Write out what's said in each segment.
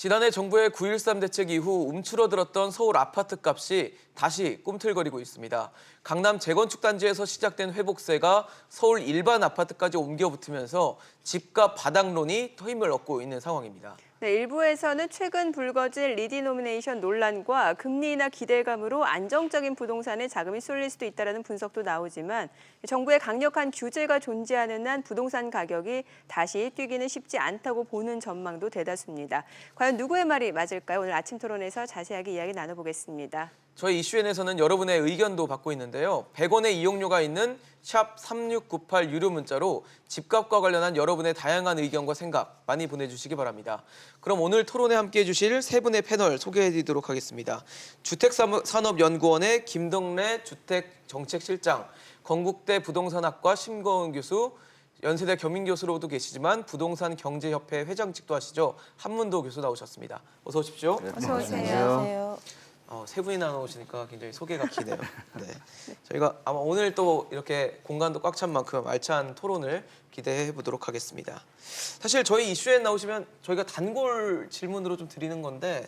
지난해 정부의 9.13 대책 이후 움츠러들었던 서울 아파트 값이 다시 꿈틀거리고 있습니다. 강남 재건축 단지에서 시작된 회복세가 서울 일반 아파트까지 옮겨 붙으면서 집값 바닥론이 더 힘을 얻고 있는 상황입니다. 네, 일부에서는 최근 불거진 리디노미네이션 논란과 금리 인하 기대감으로 안정적인 부동산에 자금이 쏠릴 수도 있다는 분석도 나오지만 정부의 강력한 규제가 존재하는 한 부동산 가격이 다시 뛰기는 쉽지 않다고 보는 전망도 대다수입니다. 과연 누구의 말이 맞을까요? 오늘 아침 토론에서 자세하게 이야기 나눠보겠습니다. 저희 이슈엔에서는 여러분의 의견도 받고 있는데요. 100원의 이용료가 있는 샵 3698 유료 문자로 집값과 관련한 여러분의 다양한 의견과 생각 많이 보내주시기 바랍니다. 그럼 오늘 토론에 함께해 주실 세 분의 패널 소개해드리도록 하겠습니다. 주택산업연구원의 김덕래 주택정책실장, 건국대 부동산학과 심거은 교수, 연세대 겸임교수로도 계시지만 부동산 경제협회 회장직도 하시죠. 한문도 교수 나오셨습니다. 어서 오십시오. 어서 오세요. 안녕하세요. 세 분이나 나오시니까 굉장히 소개가 기네요. 네. 저희가 아마 오늘 또 이렇게 공간도 꽉 찬 만큼 알찬 토론을 기대해 보도록 하겠습니다. 사실 저희 이슈에 나오시면 저희가 단골 질문으로 좀 드리는 건데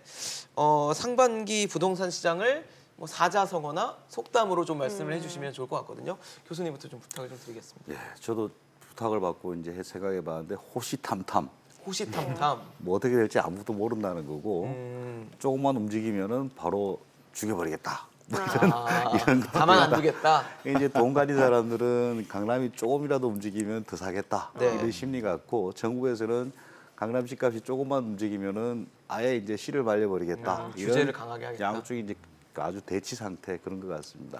상반기 부동산 시장을 뭐 사자성어나 속담으로 좀 말씀을 해주시면 좋을 것 같거든요. 교수님부터 좀 부탁을 좀 드리겠습니다. 예, 저도 부탁을 받고 이제 생각해봤는데 호시탐탐. 호시탐탐. 뭐 어떻게 될지 아무도 모른다는 거고 조금만 움직이면은 바로 죽여버리겠다. 뭐 이런 거. 가만 안 두겠다. 이제 돈 가진 사람들은 강남이 조금이라도 움직이면 더 사겠다. 네. 이런 심리 같고 정부에서는 강남 집값이 조금만 움직이면은 아예 이제 씨를 말려버리겠다. 이런 규제를 강하게 하겠다. 양쪽이 이제 아주 대치 상태 그런 것 같습니다.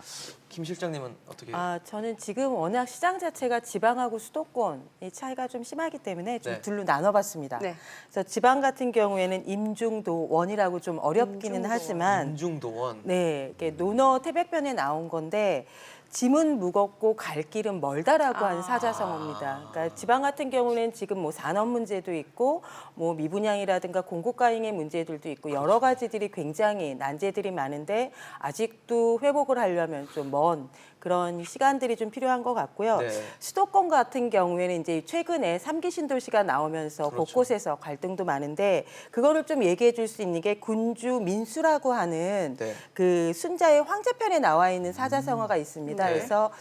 김 실장님은 어떻게? 저는 지금 워낙 시장 자체가 지방하고 수도권 이 차이가 좀 심하기 때문에 좀 네. 둘로 나눠봤습니다. 네. 그래서 지방 같은 경우에는 임중도원이라고 좀 어렵기는 임중도원. 하지만 임중도원. 네, 이게 논어 태백편에 나온 건데 짐은 무겁고 갈 길은 멀다라고 한 사자성어입니다. 그러니까 지방 같은 경우는 지금 뭐 산업 문제도 있고 뭐 미분양이라든가 공급과잉의 문제들도 있고 여러 가지들이 굉장히 난제들이 많은데 아직도 회복을 하려면 좀 먼 그런 시간들이 좀 필요한 것 같고요. 네. 수도권 같은 경우에는 이제 최근에 3기 신도시가 나오면서 그렇죠. 곳곳에서 갈등도 많은데 그거를 좀 얘기해 줄 수 있는 게 군주 민수라고 하는 네. 그 순자의 황제편에 나와 있는 사자성어가 있습니다. 네. 그래서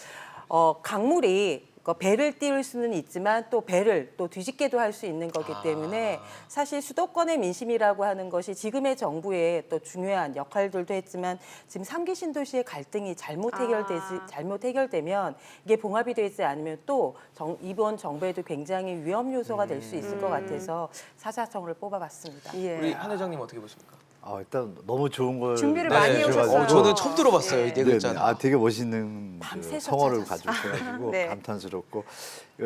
강물이 배를 띄울 수는 있지만 또 배를 또 뒤집게도 할 수 있는 거기 때문에 사실 수도권의 민심이라고 하는 것이 지금의 정부의 또 중요한 역할들도 했지만 지금 3기 신도시의 갈등이 잘못 해결되면 이게 봉합이 되지 않으면 또 이번 정부에도 굉장히 위험 요소가 될 수 있을 것 같아서 사자성어를 뽑아봤습니다. 예. 우리 한 회장님 어떻게 보십니까? 일단 너무 좋은 걸 준비를 많이 해오셨어요. 저는 처음 들어봤어요. 이 네 네네. 글자는. 되게 멋있는 밤새서 성어를 찾았어요. 가지고 있어가지고 네. 감탄스럽고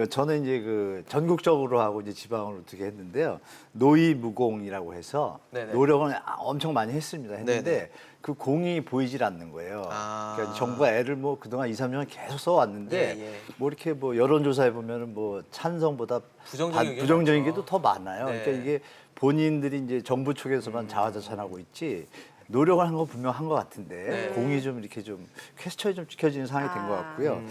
저는 이제 그 전국적으로 하고 이제 지방으로 어떻게 했는데요. 노이무공이라고 해서 네네. 노력을 엄청 많이 했는데 네네. 그 공이 보이질 않는 거예요. 아. 그러니까 정부가 애를 뭐 그동안 2, 3년 계속 써왔는데 예, 예. 뭐 이렇게 뭐 여론조사해 보면은 뭐 찬성보다 부정적인 의견이 부정적인 게 많죠. 더 많아요. 네. 그러니까 이게 본인들이 이제 정부 쪽에서만 자화자찬하고 있지 노력을 한 건 분명한 것 같은데 네. 공이 좀 이렇게 좀 퀘스천이 좀 지켜지는 상황이 된 것 같고요.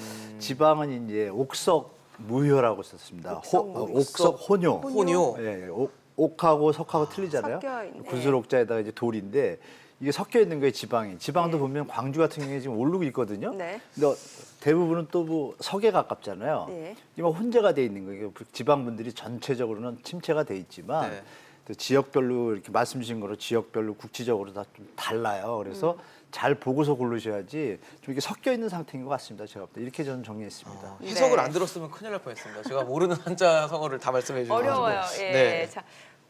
지방은 이제 옥석 무효라고 썼습니다. 옥석 혼효. 혼요. 예, 옥하고 석하고 틀리잖아요. 섞여 있네. 구슬옥자에다가 이제 돌인데 이게 섞여 있는 거예요, 지방이. 지방도 보면 광주 같은 경우에 지금 오르고 있거든요. 네. 근데 대부분은 또 뭐 석에 가깝잖아요. 네. 이거 혼재가 돼 있는 거예요. 지방분들이 전체적으로는 침체가 돼 있지만 네. 또 지역별로 이렇게 말씀 주신 거로 지역별로 국지적으로 다 좀 달라요. 그래서 잘 보고서 고르셔야지 좀 이렇게 섞여 있는 상태인 것 같습니다. 제가 볼 때. 이렇게 저는 정리했습니다. 해석을 네. 안 들었으면 큰일 날 뻔했습니다. 제가 모르는 한자 성어를 다 말씀해 주셔서 어려워요. 예. 네. 자,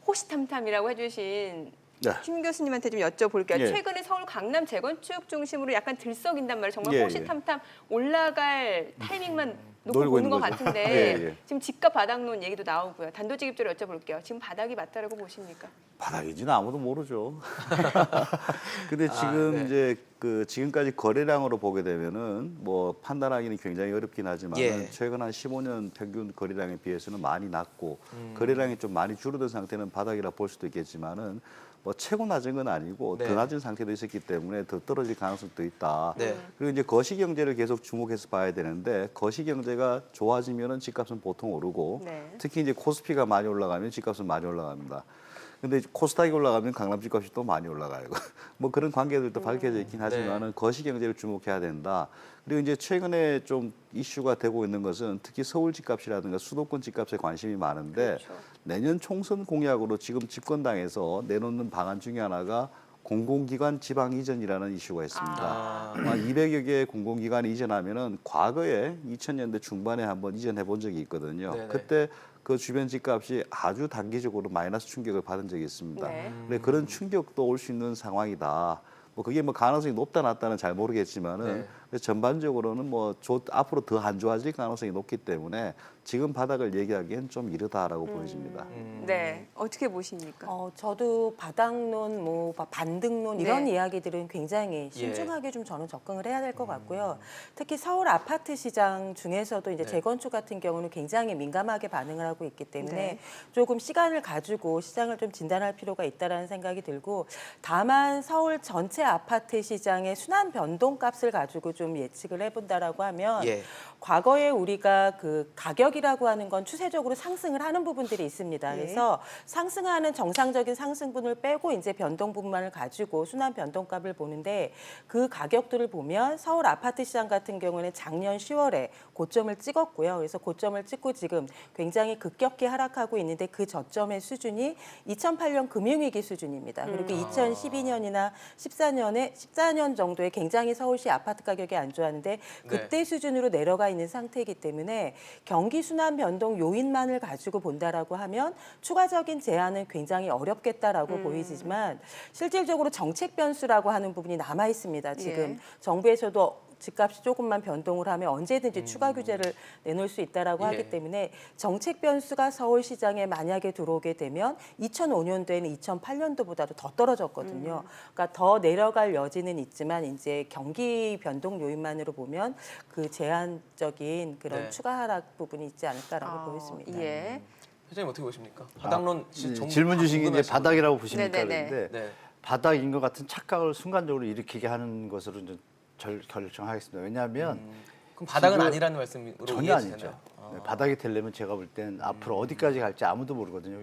호시탐탐이라고 해주신 네. 김 교수님한테 좀 여쭤볼게요. 예. 최근에 서울 강남 재건축 중심으로 약간 들썩인단 말이에요. 정말 예, 호시탐탐 올라갈 타이밍만 놓고 노리고 보는 있는 것 거죠. 같은데 예, 예. 지금 집값 바닥론 얘기도 나오고요. 단도직입적으로 여쭤볼게요. 지금 바닥이 맞다라고 보십니까? 바닥인지는 아무도 모르죠. 근데 지금 네. 이제 그 지금까지 거래량으로 보게 되면은 뭐 판단하기는 굉장히 어렵긴 하지만 예. 최근 한 15년 평균 거래량에 비해서는 많이 낮고 거래량이 좀 많이 줄어든 상태는 바닥이라 볼 수도 있겠지만은 뭐 최고 낮은 건 아니고 네. 더 낮은 상태도 있었기 때문에 더 떨어질 가능성도 있다. 네. 그리고 이제 거시 경제를 계속 주목해서 봐야 되는데 거시 경제가 좋아지면은 집값은 보통 오르고 네. 특히 이제 코스피가 많이 올라가면 집값은 많이 올라갑니다. 근데 코스닥이 올라가면 강남 집값이 또 많이 올라가요. 뭐 그런 관계들도 밝혀져 있긴 하지만은 거시경제를 주목해야 된다. 그리고 이제 최근에 좀 이슈가 되고 있는 것은 특히 서울 집값이라든가 수도권 집값에 관심이 많은데 그렇죠. 내년 총선 공약으로 지금 집권당에서 내놓는 방안 중에 하나가 공공기관 지방 이전이라는 이슈가 있습니다. 200여 개의 공공기관이 이전하면은 과거에 2000년대 중반에 한번 이전해 본 적이 있거든요. 네네. 그때 그 주변 집값이 아주 단기적으로 마이너스 충격을 받은 적이 있습니다. 네. 근데 그런 충격도 올 수 있는 상황이다. 뭐 그게 뭐 가능성이 높다 낮다는 잘 모르겠지만은 전반적으로는 뭐 앞으로 더 안 좋아질 가능성이 높기 때문에 지금 바닥을 얘기하기엔 좀 이르다라고 보여집니다. 네, 어떻게 보십니까? 저도 바닥론, 뭐 반등론 이런 네. 이야기들은 굉장히 신중하게 좀 저는 접근을 해야 될 것 같고요. 특히 서울 아파트 시장 중에서도 이제 재건축 같은 경우는 굉장히 민감하게 반응을 하고 있기 때문에 네. 조금 시간을 가지고 시장을 좀 진단할 필요가 있다라는 생각이 들고, 다만 서울 전체 아파트 시장의 순환 변동값을 가지고 좀 예측을 해본다라고 하면 과거에 우리가 그 가격이라고 하는 건 추세적으로 상승을 하는 부분들이 있습니다. 그래서 상승하는 정상적인 상승분을 빼고 이제 변동분만을 가지고 순환 변동값을 보는데, 그 가격들을 보면 서울 아파트 시장 같은 경우는 작년 10월에 고점을 찍었고요. 그래서 고점을 찍고 지금 굉장히 급격히 하락하고 있는데 그 저점의 수준이 2008년 금융위기 수준입니다. 그리고 2012년이나 14년 정도에 굉장히 서울시 아파트 가격이 안 좋았는데 그때 수준으로 내려가 있는 상태이기 때문에 경기 순환 변동 요인만을 가지고 본다라고 하면 추가적인 제한은 굉장히 어렵겠다라고 보이지만, 실질적으로 정책 변수라고 하는 부분이 남아 있습니다. 지금 정부에서도 집값이 조금만 변동을 하면 언제든지 추가 규제를 내놓을 수 있다라고 하기 때문에 정책 변수가 서울시장에 만약에 들어오게 되면 2005년도에는 2008년도보다도 더 떨어졌거든요. 그러니까 더 내려갈 여지는 있지만 이제 경기 변동 요인만으로 보면 그 제한적인 그런 추가 하락 부분이 있지 않을까라고 보였습니다. 예. 회장님 어떻게 보십니까? 바닥론 질문 주신 게 이제 궁금하시거든요. 바닥이라고 보십니까? 네네네. 그런데 네. 바닥인 것 같은 착각을 순간적으로 일으키게 하는 것으로 이제 결정하겠습니다. 왜냐하면 그럼 바닥은 지금 아니라는 말씀으로 전혀 이해해도 아니죠. 되나요? 네, 바닥이 되려면 제가 볼 땐 앞으로 어디까지 갈지 아무도 모르거든요.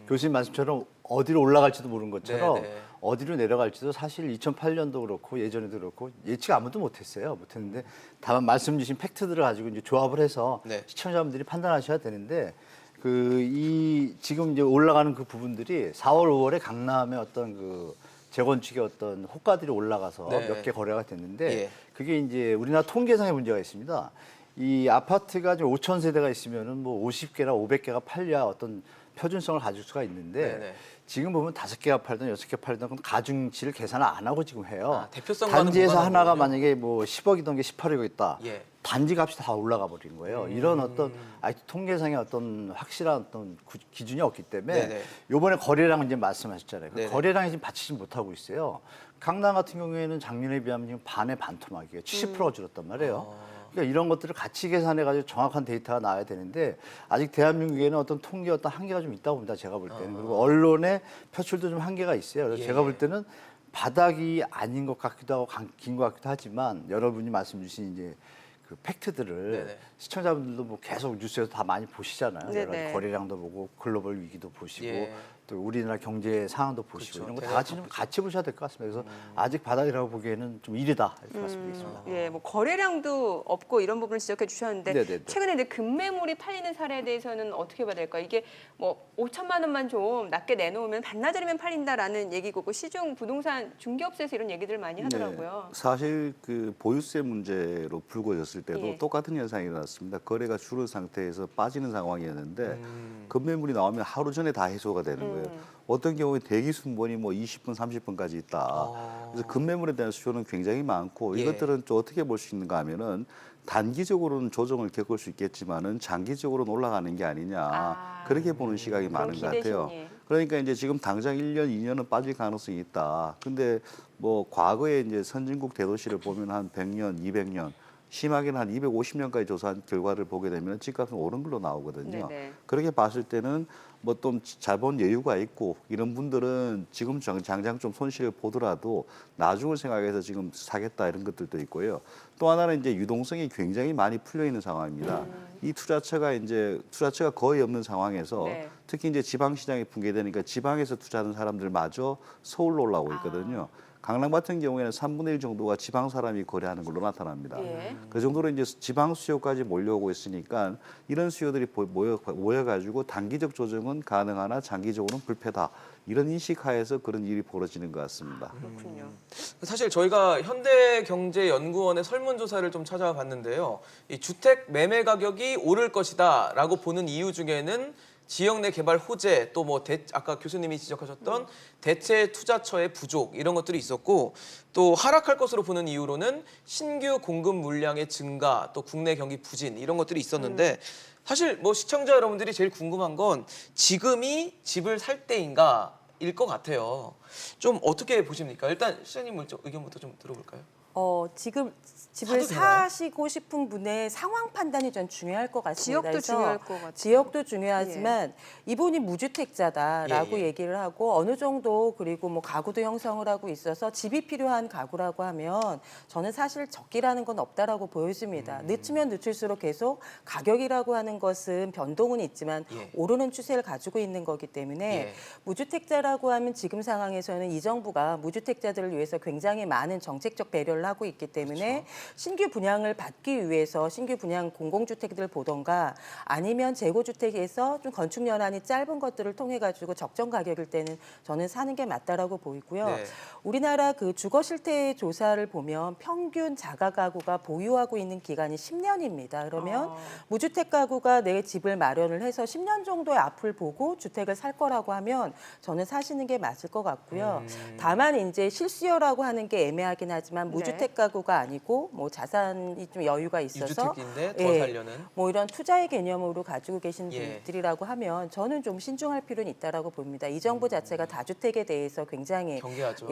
교수님 말씀처럼 어디로 올라갈지도 모르는 것처럼 네. 어디로 내려갈지도 사실 2008년도 그렇고 예전에도 그렇고 예측 아무도 못했어요. 못했는데 다만 말씀 주신 팩트들을 가지고 이제 조합을 해서 시청자분들이 판단하셔야 되는데, 지금 이제 올라가는 그 부분들이 4월, 5월에 강남의 어떤 그 재건축의 어떤 호가들이 올라가서 몇 개 거래가 됐는데 그게 이제 우리나라 통계상의 문제가 있습니다. 이 아파트가 지금 5천 세대가 있으면은 뭐 50개나 500개가 팔려야 어떤 표준성을 가질 수가 있는데 지금 보면 5개가 팔든 6개 팔든 그럼 가중치를 계산을 안 하고 지금 해요. 대표성과는 단지에서 무관한 하나가 거군요. 만약에 뭐 10억이던 게 18억이 있다. 단지 값이 다 올라가 버린 거예요. 이런 어떤 통계상의 어떤 확실한 어떤 기준이 없기 때문에 이번에 거래량 이제 말씀하셨잖아요. 그 거래량이 지금 받치지 못하고 있어요. 강남 같은 경우에는 작년에 비하면 지금 반의 반토막이에요. 70%가 줄었단 말이에요. 그러니까 이런 것들을 같이 계산해가지고 정확한 데이터가 나와야 되는데 아직 대한민국에는 어떤 통계 어떤 한계가 좀 있다고 봅니다. 제가 볼 때는. 그리고 언론의 표출도 좀 한계가 있어요. 그래서 제가 볼 때는 바닥이 아닌 것 같기도 하고 긴 것 같기도 하지만 여러분이 말씀 주신 이제 그 팩트들을 시청자분들도 뭐 계속 뉴스에서 다 많이 보시잖아요. 여러 가지 거래량도 보고 글로벌 위기도 보시고 또 우리나라 경제 상황도 보시고 이런 거 다 같이 좀 같이 보셔야 될 것 같습니다. 그래서 아직 바닥이라고 보기에는 좀 이르다 이렇게 말씀드리겠습니다. 예, 뭐 거래량도 없고 이런 부분을 지적해 주셨는데 네네네. 최근에 이제 급매물이 팔리는 사례에 대해서는 어떻게 봐야 될까요? 이게 뭐 5천만 원만 좀 낮게 내놓으면 반나절이면 팔린다라는 얘기고 시중 부동산 중개업소에서 이런 얘기들 많이 하더라고요. 사실 그 보유세 문제로 불거졌을 때도 똑같은 현상이 일어났습니다. 거래가 줄은 상태에서 빠지는 상황이었는데 급매물이 나오면 하루 전에 다 해소가 되는 거예요. 어떤 경우에 대기 순번이 뭐 20분, 30분까지 있다. 그래서 급매물에 대한 수요는 굉장히 많고 이것들은 좀 어떻게 볼 수 있는가 하면은 단기적으로는 조정을 겪을 수 있겠지만은 장기적으로는 올라가는 게 아니냐. 그렇게 보는 시각이 많은 것 같아요. 그러니까 이제 지금 당장 1년, 2년은 빠질 가능성이 있다. 근데 뭐 과거에 이제 선진국 대도시를 보면 한 100년, 200년 심하게는 한 250년까지 조사한 결과를 보게 되면 집값은 오른 걸로 나오거든요. 그렇게 봤을 때는 뭐 좀 자본 여유가 있고 이런 분들은 지금 당장 좀 손실을 보더라도 나중을 생각해서 지금 사겠다 이런 것들도 있고요. 또 하나는 이제 유동성이 굉장히 많이 풀려 있는 상황입니다. 이 투자처가 거의 없는 상황에서 특히 이제 지방 시장이 붕괴되니까 지방에서 투자하는 사람들마저 서울로 올라오고 있거든요. 강남 같은 경우에는 3분의 1 정도가 지방 사람이 거래하는 걸로 나타납니다. 예. 그 정도로 이제 지방 수요까지 몰려오고 있으니까 이런 수요들이 모여가지고 단기적 조정은 가능하나 장기적으로는 불패다. 이런 인식하에서 그런 일이 벌어지는 것 같습니다. 그렇군요. 사실 저희가 현대경제연구원의 설문조사를 좀 찾아봤는데요. 이 주택 매매 가격이 오를 것이다라고 보는 이유 중에는 지역 내 개발 호재, 또 뭐 아까 교수님이 지적하셨던 대체 투자처의 부족 이런 것들이 있었고, 또 하락할 것으로 보는 이유로는 신규 공급 물량의 증가, 또 국내 경기 부진 이런 것들이 있었는데 사실 뭐 시청자 여러분들이 제일 궁금한 건 지금이 집을 살 때인가일 것 같아요. 좀 어떻게 보십니까? 일단 시장님 의견부터 좀 들어볼까요? 지금 집을 사도 되나요? 사시고 싶은 분의 상황 판단이 전 중요할 것 같습니다. 지역도 그래서 중요할 것 같아요. 지역도 중요하지만 이분이 무주택자다라고 예, 예. 얘기를 하고 어느 정도 그리고 뭐 가구도 형성을 하고 있어서 집이 필요한 가구라고 하면 저는 사실 적기라는 건 없다라고 보여집니다. 늦추면 늦출수록 계속 가격이라고 하는 것은 변동은 있지만 예. 오르는 추세를 가지고 있는 거기 때문에 예. 무주택자라고 하면 지금 상황에서는 이 정부가 무주택자들을 위해서 굉장히 많은 정책적 배려를 하고 있기 때문에 신규 분양을 받기 위해서 신규 분양 공공주택들을 보던가 아니면 재고주택에서 좀 건축 연한이 짧은 것들을 통해 가지고 적정 가격일 때는 저는 사는 게 맞다라고 보이고요. 네. 우리나라 그 주거 실태 조사를 보면 평균 자가 가구가 보유하고 있는 기간이 10년입니다. 그러면 무주택 가구가 내 집을 마련을 해서 10년 정도의 앞을 보고 주택을 살 거라고 하면 저는 사시는 게 맞을 것 같고요. 다만 이제 실수요라고 하는 게 애매하긴 하지만 무주택 가구가 아니고 뭐 자산이 좀 여유가 있어서 이주택인데 더 살려는? 뭐 이런 투자의 개념으로 가지고 계신 예. 분들이라고 하면 저는 좀 신중할 필요는 있다라고 봅니다. 이 정부 자체가 다주택에 대해서 굉장히 경계하죠.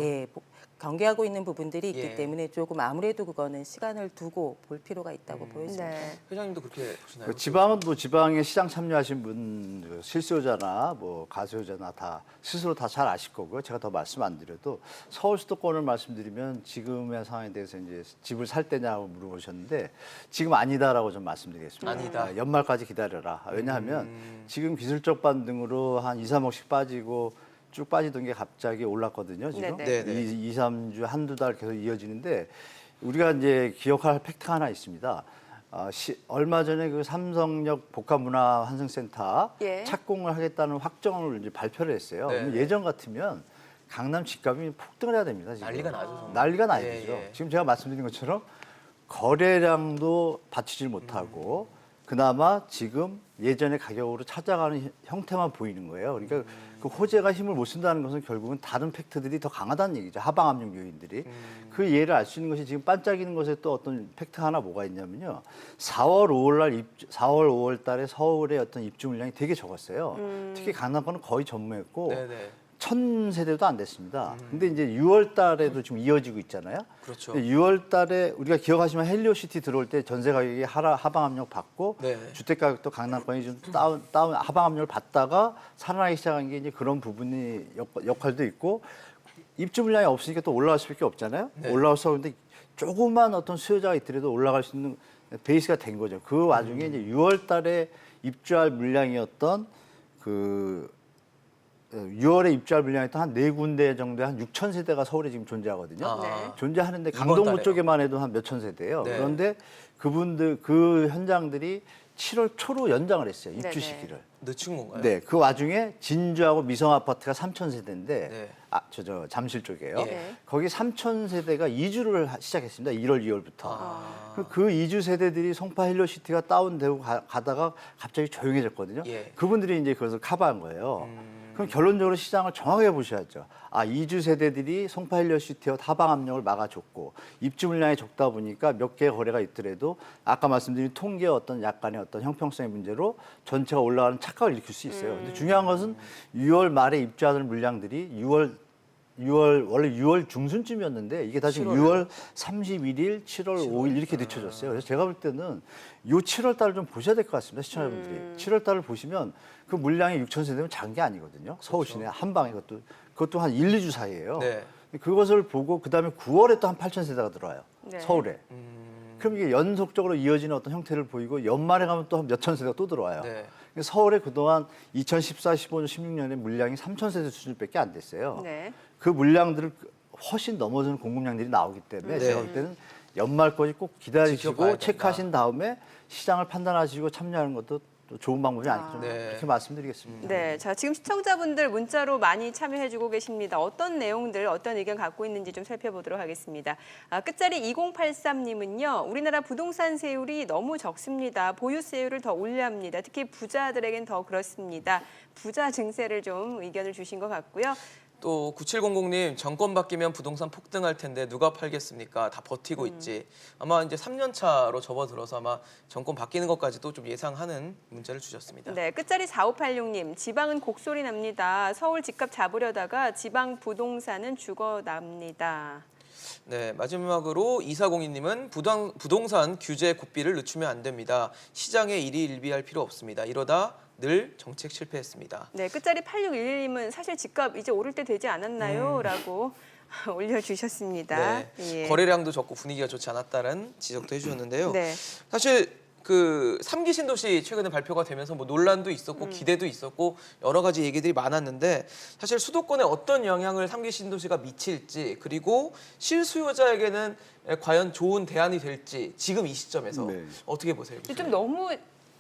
경계하고 있는 부분들이 있기 예. 때문에 조금 아무래도 그거는 시간을 두고 볼 필요가 있다고 보여집니다. 네. 회장님도 그렇게 보시나요? 그 지방은 뭐 지방에 시장 참여하신 분 실수요자나 뭐 가수요자나 다 스스로 다 잘 아실 거고요. 제가 더 말씀 안 드려도 서울 수도권을 말씀드리면 지금의 상황에 대해서 이제 집을 살 때냐고 물어보셨는데 지금 아니다라고 좀 말씀드리겠습니다. 아니다. 연말까지 기다려라. 왜냐하면 지금 기술적 반등으로 한 2, 3억씩 빠지고 쭉 빠지던 게 갑자기 올랐거든요. 지금 네네. 네네. 2, 3주 한두 달 계속 이어지는데 우리가 이제 기억할 팩트가 하나 있습니다. 얼마 전에 그 삼성역 복합문화환승센터 예. 착공을 하겠다는 확정을 이제 발표를 했어요. 네. 그러면 예전 같으면 강남 집값이 폭등을 해야 됩니다. 지금. 난리가 나죠, 정말. 난리가 나야 예, 되죠. 예. 지금 제가 말씀드린 것처럼 거래량도 받치질 못하고 그나마 지금 예전의 가격으로 찾아가는 형태만 보이는 거예요. 그러니까 그 호재가 힘을 못 쓴다는 것은 결국은 다른 팩트들이 더 강하다는 얘기죠. 하방 압력 요인들이. 그 예를 알 수 있는 것이 지금 반짝이는 것에 또 어떤 팩트 하나 뭐가 있냐면요. 4월 5월 달에 서울의 어떤 입주 물량이 되게 적었어요. 특히 강남권은 거의 전무했고 네네. 1000세대도 안 됐습니다. 근데 이제 6월 달에도 지금 이어지고 있잖아요. 그렇죠. 6월 달에 우리가 기억하시면 헬리오시티 들어올 때 전세 가격이 하방 압력 받고 네. 주택 가격도 강남권이 좀 다운 하방 압력을 받다가 살아나기 시작한 게 이제 그런 부분이 역할도 있고 입주 물량이 없으니까 또 올라갈 수밖에 없잖아요. 네. 올라와서 근데 조그만 어떤 수요자가 있더라도 올라갈 수 있는 베이스가 된 거죠. 그 와중에 이제 6월 달에 입주할 물량이었던 그 6월에 입주할 물량이 한 4군데 정도의 한 6천 세대가 서울에 지금 존재하거든요. 아. 네. 존재하는데 이번 강동구 달에요? 쪽에만 해도 한 몇천 세대예요. 네. 그런데 그분들 그 현장들이 7월 초로 연장을 했어요. 입주 네네. 시기를. 늦춘 건가요? 네, 그 와중에 진주하고 미성 아파트가 3천 세대인데 네. 저 잠실 쪽이에요. 예. 거기 3천 세대가 이주를 시작했습니다. 1월, 2월부터. 아. 그 이주 세대들이 송파 헬로시티가 다운되고 가다가 갑자기 조용해졌거든요. 예. 그분들이 이제 그것을 커버한 거예요. 그럼 결론적으로 시장을 정확하게 보셔야죠. 이주 세대들이 송파 헬로시티와 하방 압력을 막아줬고 입주 물량이 적다 보니까 몇 개의 거래가 있더라도 아까 말씀드린 통계의 어떤 약간의 어떤 형평성의 문제로 전체가 올라가는 착각을 일으킬 수 있어요. 근데 중요한 것은 6월 말에 입주하는 물량들이 6월 원래 6월 중순쯤이었는데 이게 다시 6월 31일, 7월 5일 이렇게 늦춰졌어요. 그래서 제가 볼 때는 이 7월 달을 좀 보셔야 될 것 같습니다. 시청자분들이. 7월 달을 보시면 그 물량이 6천 세대면 작은 게 아니거든요. 서울 시내 한 방에 그것도 한 1, 2주 사이에요. 네. 그것을 보고 그다음에 9월에 또 한 8천 세대가 들어와요. 네. 서울에. 그럼 이게 연속적으로 이어지는 어떤 형태를 보이고 연말에 가면 또 한 몇천 세대가 또 들어와요. 네. 서울에 그동안 2014, 15년, 16년에 물량이 3,000세대 수준밖에 안 됐어요. 네. 그 물량들을 훨씬 넘어서는 공급량들이 나오기 때문에 제가 볼 때는 연말까지 꼭 기다리시고 지켜봐야 된다. 체크하신 다음에 시장을 판단하시고 참여하는 것도 또 좋은 방법이 아닐까 네. 그렇게 말씀드리겠습니다. 네, 자 지금 시청자분들 문자로 많이 참여해주고 계십니다. 어떤 내용들, 어떤 의견 갖고 있는지 좀 살펴보도록 하겠습니다. 끝자리 2083님은요, 우리나라 부동산 세율이 너무 적습니다. 보유세율을 더 올려야 합니다. 특히 부자들에겐 더 그렇습니다. 부자 증세를 좀 의견을 주신 것 같고요. 또 9700님 정권 바뀌면 부동산 폭등할 텐데 누가 팔겠습니까? 다 버티고 있지. 아마 이제 3년 차로 접어들어서 아마 정권 바뀌는 것까지도 좀 예상하는 문자를 주셨습니다. 네, 끝자리 4586님, 지방은 곡소리 납니다. 서울 집값 잡으려다가 지방 부동산은 죽어납니다. 네, 마지막으로 2402님은 부동산 규제 고삐를 늦추면 안 됩니다. 시장에 일희일비할 필요 없습니다. 이러다 늘 정책 실패했습니다. 네, 끝자리 8611님은 사실 집값 이제 오를 때 되지 않았나요? 라고 올려주셨습니다. 네, 예. 거래량도 적고 분위기가 좋지 않았다는 지적도 해주셨는데요. 네. 사실 그 3기 신도시 최근에 발표가 되면서 뭐 논란도 있었고 기대도 있었고 여러 가지 얘기들이 많았는데 사실 수도권에 어떤 영향을 3기 신도시가 미칠지 그리고 실수요자에게는 과연 좋은 대안이 될지 지금 이 시점에서 네. 어떻게 보세요? 좀 너무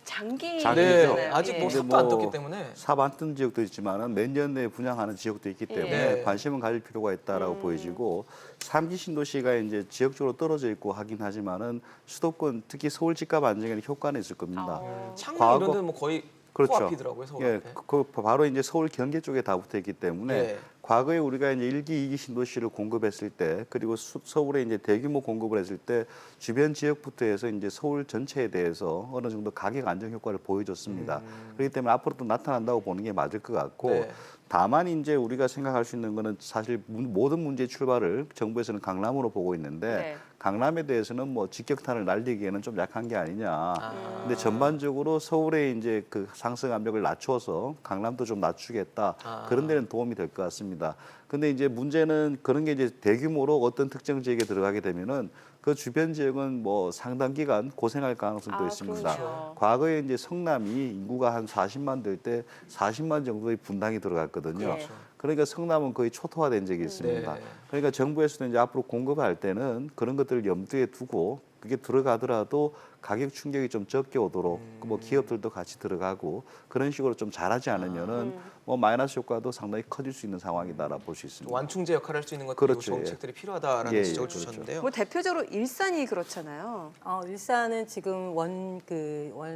장기잖아요. 네, 아직 뭐 예. 삽도 안 떴기 때문에. 삽 안 뜬 지역도 있지만은 몇 년 내에 분양하는 지역도 있기 때문에 네. 관심은 가질 필요가 있다라고 보여지고 3기 신도시가 이제 지역적으로 떨어져 있고 하긴 하지만은 수도권 특히 서울 집값 안정에는 효과는 있을 겁니다. 창녕 이런 데는 뭐 거의 그렇죠. 코앞이더라고요, 서울 예, 앞에. 그 바로 이제 서울 경계 쪽에 다 붙어 있기 때문에 예. 과거에 우리가 이제 1기, 2기 신도시를 공급했을 때 그리고 서울에 이제 대규모 공급을 했을 때 주변 지역부터 해서 이제 서울 전체에 대해서 어느 정도 가격 안정 효과를 보여줬습니다. 그렇기 때문에 앞으로도 나타난다고 보는 게 맞을 것 같고 네. 다만 이제 우리가 생각할 수 있는 거는 사실 모든 문제의 출발을 정부에서는 강남으로 보고 있는데 네. 강남에 대해서는 뭐 직격탄을 날리기에는 좀 약한 게 아니냐. 근데 전반적으로 서울의 이제 그 상승 압력을 낮춰서 강남도 좀 낮추겠다. 그런 데는 도움이 될 것 같습니다. 근데 이제 문제는 그런 게 이제 대규모로 어떤 특정 지역에 들어가게 되면은 그 주변 지역은 뭐 상당 기간 고생할 가능성도 있습니다. 그렇죠. 과거에 이제 성남이 인구가 한 40만 될 때 40만 정도의 분당이 들어갔거든요. 그렇죠. 그러니까 성남은 거의 초토화된 적이 있습니다. 네. 그러니까 정부에서는 이제 앞으로 공급할 때는 그런 것들을 염두에 두고 그게 들어가더라도 가격 충격이 좀 적게 오도록 뭐 기업들도 같이 들어가고 그런 식으로 좀 잘하지 않으면은 뭐 마이너스 효과도 상당히 커질 수 있는 상황이다라 볼 수 있습니다. 완충제 역할을 할 수 있는 것들이 그렇죠, 정책들이 필요하다라는 예, 지적을 그렇죠. 주셨는데요. 뭐 대표적으로 일산이 그렇잖아요. 일산은 지금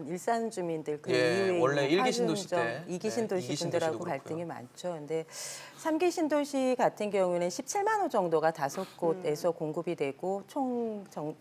일산 주민들 그 예, 이후에 원래 있는 일기 신도시 화순정, 때, 이기 네, 신도시 이기 분들하고 신도시도 갈등이 그렇고요. 많죠. 근데 3기 신도시 같은 경우는 17만 호 정도가 5곳에서 공급이 되고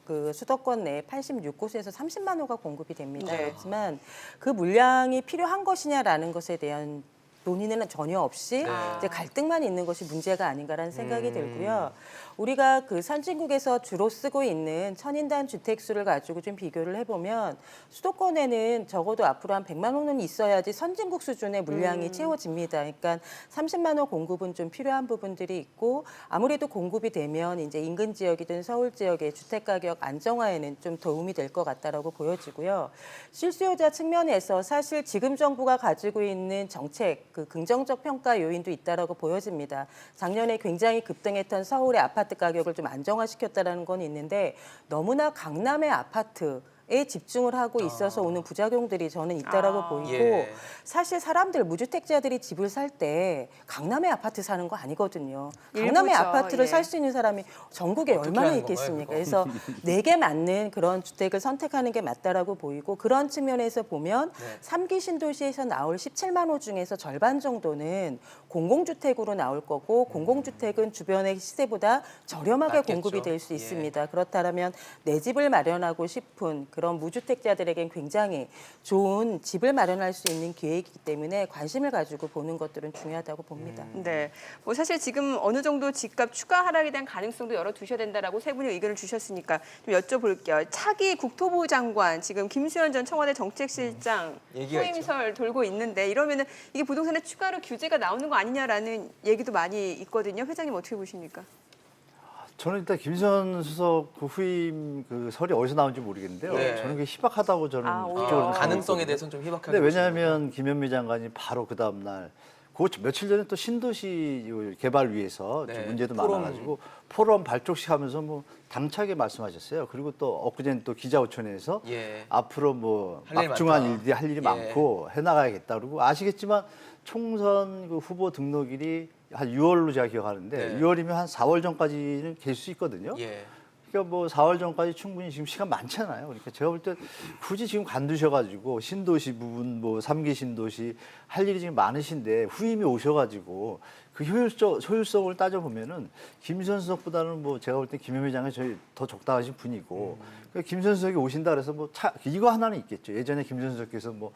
그 수도권 내 86곳에서 30만 호가 공급이 됩니다. 네. 그렇지만 그 물량이 필요한 것이냐라는 것에 대한 논의는 전혀 없이 이제 갈등만 있는 것이 문제가 아닌가라는 생각이 들고요. 우리가 그 선진국에서 주로 쓰고 있는 천인단 주택 수를 가지고 좀 비교를 해보면 수도권에는 적어도 앞으로 한 100만 호는 있어야지 선진국 수준의 물량이 채워집니다. 그러니까 30만 호 공급은 좀 필요한 부분들이 있고 아무래도 공급이 되면 이제 인근 지역이든 서울 지역의 주택 가격 안정화에는 좀 도움이 될 것 같다라고 보여지고요. 실수요자 측면에서 사실 지금 정부가 가지고 있는 정책 그 긍정적 평가 요인도 있다라고 보여집니다. 작년에 굉장히 급등했던 서울의 아파트 가격을 좀 안정화시켰다라는 건 있는데 너무나 강남의 아파트에 집중을 하고 있어서 오는 부작용들이 저는 있다라고 보이고 예. 사실 사람들 무주택자들이 집을 살 때 강남의 아파트 사는 거 아니거든요. 일부죠. 강남의 아파트를 예. 살 수 있는 사람이 전국에 어떻게 얼마나 하는 건가요, 있겠습니까? 그거? 그래서 내게 맞는 그런 주택을 선택하는 게 맞다라고 보이고 그런 측면에서 보면 네. 3기 신도시에서 나올 17만 호 중에서 절반 정도는 공공주택으로 나올 거고 공공주택은 주변의 시세보다 저렴하게 낫겠죠. 공급이 될 수 예. 있습니다. 그렇다면 내 집을 마련하고 싶은 그런 무주택자들에겐 굉장히 좋은 집을 마련할 수 있는 기회이기 때문에 관심을 가지고 보는 것들은 중요하다고 봅니다. 네, 뭐 사실 지금 어느 정도 집값 추가 하락에 대한 가능성도 열어두셔야 된다라고 세 분이 의견을 주셨으니까 좀 여쭤볼게요. 차기 국토부 장관 지금 김수현 전 청와대 정책실장 얘기가 후임설 돌고 있는데 이러면은 이게 부동산에 추가로 규제가 나오는 거 아니냐라는 얘기도 많이 있거든요. 회장님 어떻게 보십니까? 저는 일단 김선 수석 그 후임 그 설이 어디서 나온지 모르겠는데요. 네. 저는 그게 희박하다고 저는 오히려. 그쪽으로 가능성에 보거든요. 대해서는 좀 희박하게. 근데 보시는군요. 왜냐하면 김현미 장관이 바로 그 다음 날, 그 며칠 전에 또 신도시 개발 위해서 좀 네, 문제도 포럼. 많아가지고 포럼 발족식 하면서 뭐 당차게 말씀하셨어요. 그리고 또 엊그제는 또 기자오천에서 예. 앞으로 뭐 할 일이 막중한 많다. 일들이 할 일이 예. 많고 해나가야겠다. 그리고 아시겠지만 총선 그 후보 등록일이 한 6월로 제가 기억하는데 네. 6월이면 한 4월 전까지는 될 수 있거든요. 예. 그러니까 뭐 4월 전까지 충분히 지금 시간 많잖아요. 그러니까 제가 볼 때 굳이 지금 간두셔가지고 신도시 부분 뭐 3기 신도시 할 일이 지금 많으신데 후임이 오셔가지고 그 효율성을 따져보면은 김선수석보다는 뭐 제가 볼 때 김현미 장관이 저희 더 적당하신 분이고 그러니까 김선수석이 오신다 그래서 뭐 이거 하나는 있겠죠. 예전에 김선수석께서 뭐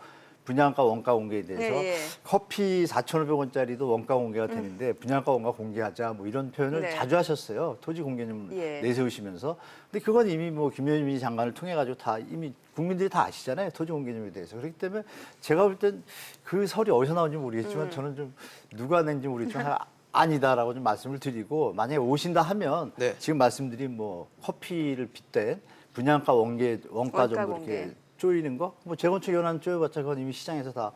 분양가 원가 공개에 대해서 예, 예. 커피 4,500원짜리도 원가 공개가 되는데 분양가 원가 공개하자 뭐 이런 표현을 네. 자주 하셨어요. 토지 공개념 예. 내세우시면서. 근데 그건 이미 뭐 김현미 장관을 통해 가지고 다 이미 국민들이 다 아시잖아요. 토지 공개념에 대해서. 그렇기 때문에 제가 볼 땐 그 설이 어디서 나온지 모르겠지만 저는 좀 누가 낸지 모르겠지만 아니다라고 좀 말씀을 드리고 만약에 오신다 하면 네. 지금 말씀드린 뭐 커피를 빗댄 분양가 원가 정도 공개. 이렇게 쪼이는 거, 뭐 재건축 연한 쪼여봤자 그건 이미 시장에서 다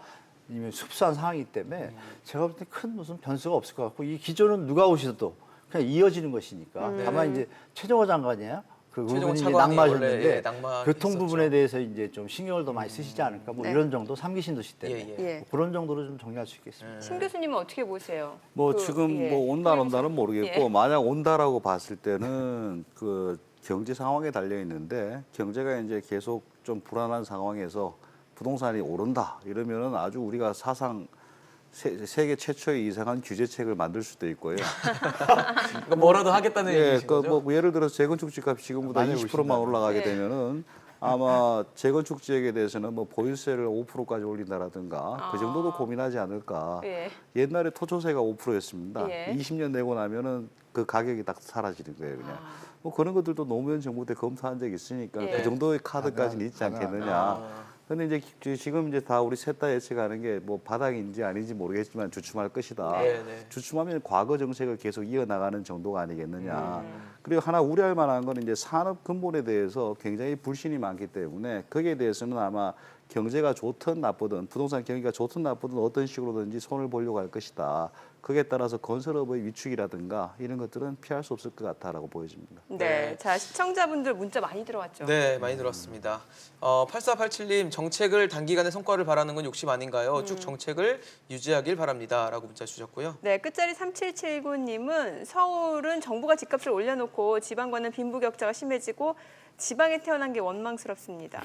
이미 흡수한 상황이기 때문에 제가 볼 때 큰 무슨 변수가 없을 것 같고 이 기조는 누가 오셔도 그냥 이어지는 것이니까 다만 이제 최종호 장관이야 그 최종호 부분이 이제 차관이 낙마하셨는데 원래, 예, 낙마 교통 있었죠. 부분에 대해서 이제 좀 신경을 더 많이 쓰시지 않을까 뭐 네. 이런 정도 3기 신도시 때문에 예, 예. 뭐 그런 정도로 좀 정리할 수 있겠습니다. 신 교수님은 어떻게 보세요? 뭐 그, 지금 예. 뭐 온다 안 온다는 모르겠고 예. 만약 온다라고 봤을 때는 그 경제 상황에 달려 있는데 경제가 이제 계속 좀 불안한 상황에서 부동산이 오른다 이러면은 아주 우리가 사상 세계 최초의 이상한 규제책을 만들 수도 있고요. 그러니까 뭐라도 하겠다는 예, 얘기신 그 거죠? 뭐 예를 들어서 재건축 집값 지금보다 많이 20%만 올라가게 네. 되면은 아마 재건축 지역에 대해서는 뭐 보유세를 5%까지 올린다라든가 그 정도도 고민하지 않을까. 예. 옛날에 토초세가 5%였습니다. 예. 20년 내고 나면은 그 가격이 딱 사라지는 거예요, 그냥. 뭐 그런 것들도 노무현 정부 때 검토한 적이 있으니까 예. 그 정도의 카드까지는 있지 않겠느냐. 근데 이제 지금 이제 다 우리 셋 다 예측하는 게 뭐 바닥인지 아닌지 모르겠지만 주춤할 것이다. 네, 네. 주춤하면 과거 정책을 계속 이어나가는 정도가 아니겠느냐. 그리고 하나 우려할 만한 건 이제 산업 근본에 대해서 굉장히 불신이 많기 때문에 거기에 대해서는 아마 경제가 좋든 나쁘든 부동산 경기가 좋든 나쁘든 어떤 식으로든지 손을 보려고 할 것이다. 거기에 따라서 건설업의 위축이라든가 이런 것들은 피할 수 없을 것 같다라고 보여집니다. 네. 네. 자, 시청자분들 문자 많이 들어왔죠. 네, 많이 들었습니다. 8487님, 정책을 단기간에 성과를 바라는 건 욕심 아닌가요? 쭉 정책을 유지하길 바랍니다. 라고 문자 주셨고요. 네, 끝자리 3779님은 서울은 정부가 집값을 올려놓고 지방과는 빈부격차가 심해지고 지방에 태어난 게 원망스럽습니다.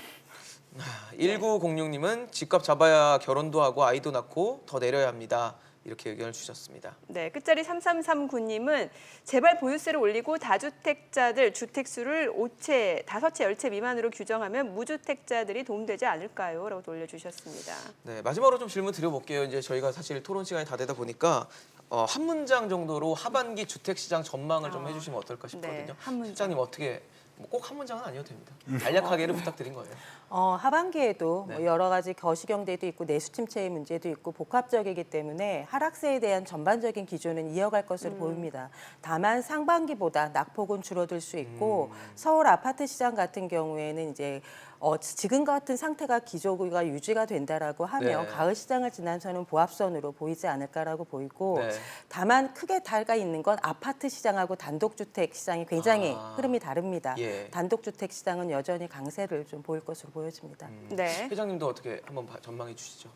1906님은 집값 잡아야 결혼도 하고 아이도 낳고 더 내려야 합니다. 이렇게 의견을 주셨습니다. 네, 끝자리 3339님은 제발 보유세를 올리고 다주택자들 주택수를 5채, 5채, 10채 미만으로 규정하면 무주택자들이 도움되지 않을까요? 라고 또 올려주셨습니다. 네, 마지막으로 좀 질문 드려볼게요. 이제 저희가 사실 토론 시간이 다 되다 보니까 한 문장 정도로 하반기 주택시장 전망을 좀 해주시면 어떨까 싶거든요. 네, 한 문장. 실장님 어떻게 꼭 한 문장은 아니어도 됩니다. 간략하게를 부탁드린 거예요. 하반기에도 네. 뭐 여러 가지 거시경제도 있고 내수 침체의 문제도 있고 복합적이기 때문에 하락세에 대한 전반적인 기조는 이어갈 것으로 보입니다. 다만 상반기보다 낙폭은 줄어들 수 있고 서울 아파트 시장 같은 경우에는 이제 지금 같은 상태가 기조가 유지가 된다라고 하면 네. 가을 시장을 지나서는 보합선으로 보이지 않을까라고 보이고 네. 다만 크게 다가 있는 건 아파트 시장하고 단독주택 시장이 굉장히 흐름이 다릅니다. 예. 단독주택 시장은 여전히 강세를 좀 보일 것으로 보여집니다. 네. 회장님도 어떻게 한번 전망해 주시죠.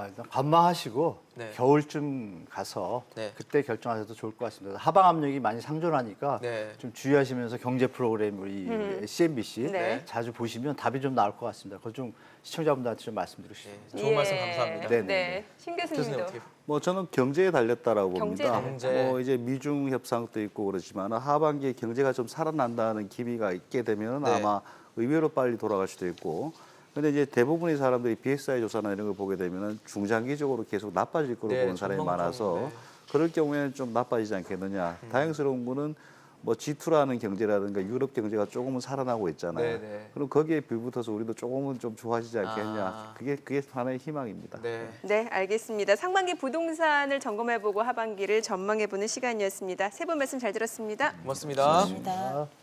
일단 관망하시고 네. 겨울쯤 가서 네. 그때 결정하셔도 좋을 것 같습니다. 하방 압력이 많이 상존하니까 네. 좀 주의하시면서 경제 프로그램 우리 CNBC 네. 자주 보시면 답이 좀 나올 것 같습니다. 그거 좀 시청자분들한테 좀 말씀드리시죠. 네, 좋은 말씀 감사합니다. 네, 네, 네, 신 교수님 교수님도. 어떻게? 뭐 저는 경제에 달렸다라고 경제에 봅니다. 달렸다. 뭐 이제 미중 협상도 있고 그렇지만 하반기에 경제가 좀 살아난다는 기미가 있게 되면 네. 아마 의외로 빨리 돌아갈 수도 있고. 근데 이제 대부분의 사람들이 BSI 조사나 이런 걸 보게 되면은 중장기적으로 계속 나빠질 거로 네, 보는 사람이 전망 좀, 많아서 네. 그럴 경우에는 좀 나빠지지 않겠느냐. 다행스러운 거는 뭐 G2라는 경제라든가 유럽 경제가 조금은 살아나고 있잖아요. 네네. 그럼 거기에 빌붙어서 우리도 조금은 좀 좋아지지 않겠냐. 그게 하나의 희망입니다. 네, 알겠습니다. 상반기 부동산을 점검해보고 하반기를 전망해보는 시간이었습니다. 세 분 말씀 잘 들었습니다. 고맙습니다. 고맙습니다.